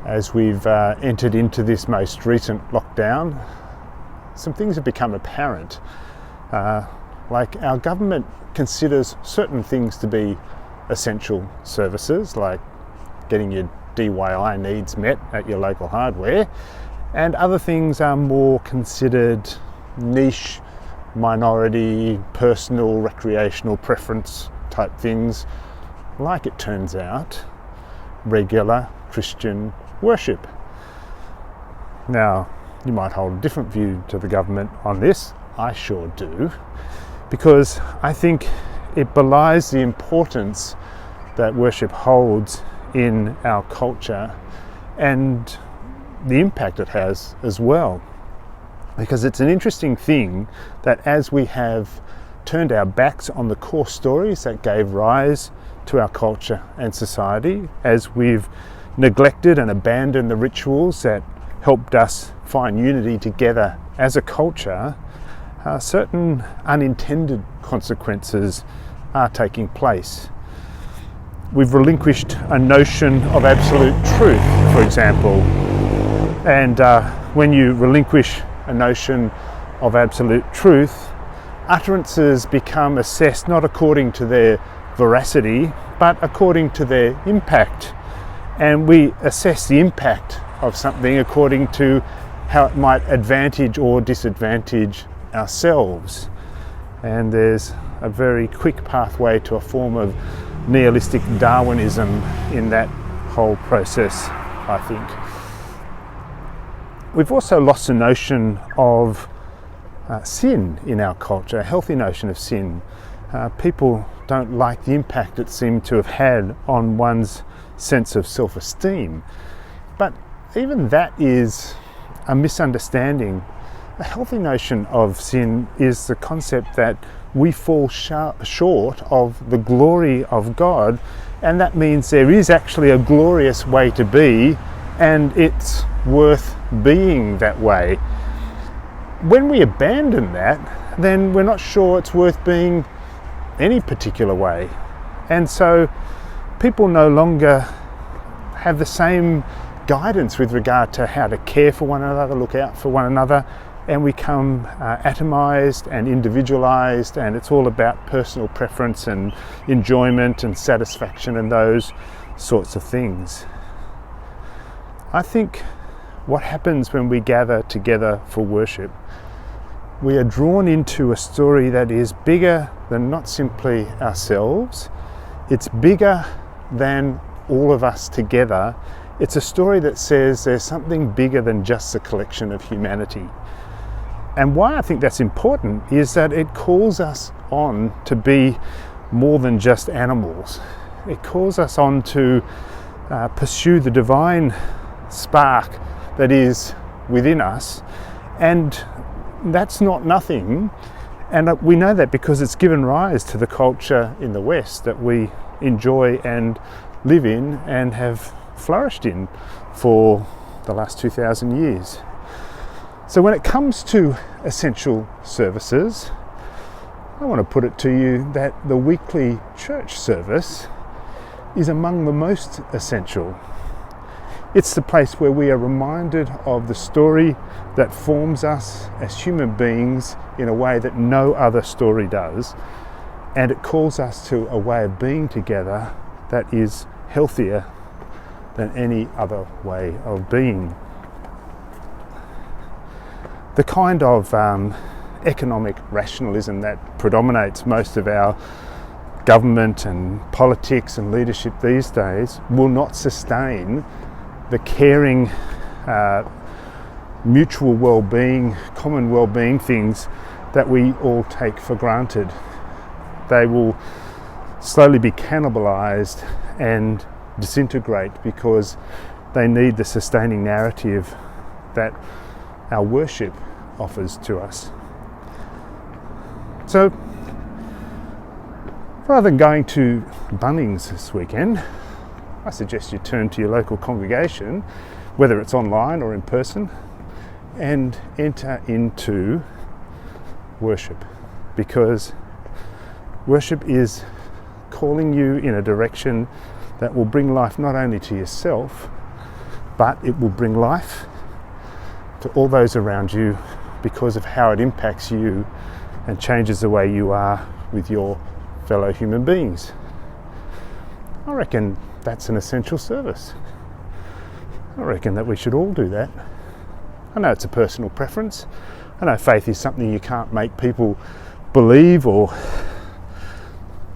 as we've entered into this most recent lockdown, some things have become apparent. Like our government considers certain things to be essential services, like getting your DIY needs met at your local hardware, and other things are more considered niche, minority, personal, recreational preference type things, like, it turns out, regular Christian worship. Now, you might hold a different view to the government on this. I sure do, because I think it belies the importance that worship holds in our culture and the impact it has as well. Because it's an interesting thing that as we have turned our backs on the core stories that gave rise to our culture and society, as we've neglected and abandoned the rituals that helped us find unity together as a culture, certain unintended consequences are taking place. We've relinquished a notion of absolute truth, for example, and when you relinquish a notion of absolute truth, utterances become assessed not according to their veracity, but according to their impact. And we assess the impact of something according to how it might advantage or disadvantage ourselves. And there's a very quick pathway to a form of nihilistic Darwinism in that whole process, I think. We've also lost the notion of sin in our culture, a healthy notion of sin. People don't like the impact it seemed to have had on one's sense of self-esteem. But even that is a misunderstanding. A healthy notion of sin is the concept that we fall short of the glory of God, and that means there is actually a glorious way to be, and it's worth being that way. When we abandon that, then we're not sure it's worth being any particular way. And so people no longer have the same guidance with regard to how to care for one another, look out for one another, and we become atomized and individualized, and it's all about personal preference and enjoyment and satisfaction and those sorts of things. I think what happens when we gather together for worship, we are drawn into a story that is bigger than not simply ourselves. It's bigger than all of us together. It's a story that says there's something bigger than just the collection of humanity. And why I think that's important is that it calls us on to be more than just animals. It calls us on to pursue the divine spark that is within us, and that's not nothing. And we know that because it's given rise to the culture in the West that we enjoy and live in and have flourished in for the last 2,000 years. So when it comes to essential services, I want to put it to you that the weekly church service is among the most essential. It's the place where we are reminded of the story that forms us as human beings in a way that no other story does, and it calls us to a way of being together that is healthier than any other way of being. The kind of economic rationalism that predominates most of our government and politics and leadership these days will not sustain the caring, mutual well-being, common well-being things that we all take for granted. They will slowly be cannibalized and disintegrate because they need the sustaining narrative that our worship offers to us. So rather than going to Bunnings this weekend, I suggest you turn to your local congregation, whether it's online or in person, and enter into worship, because worship is calling you in a direction that will bring life not only to yourself, but it will bring life to all those around you because of how it impacts you and changes the way you are with your fellow human beings. I reckon that's an essential service. I reckon that we should all do that. I know it's a personal preference. I know faith is something you can't make people believe or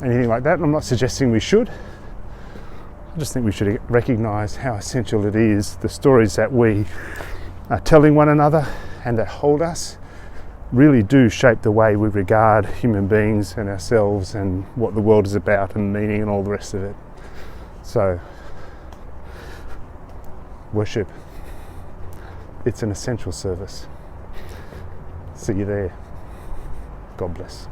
anything like that. I'm not suggesting we should. I just think we should recognise how essential it is. The stories that we are telling one another and that hold us really do shape the way we regard human beings and ourselves and what the world is about and meaning and all the rest of it. So, worship. It's an essential service. See you there. God bless.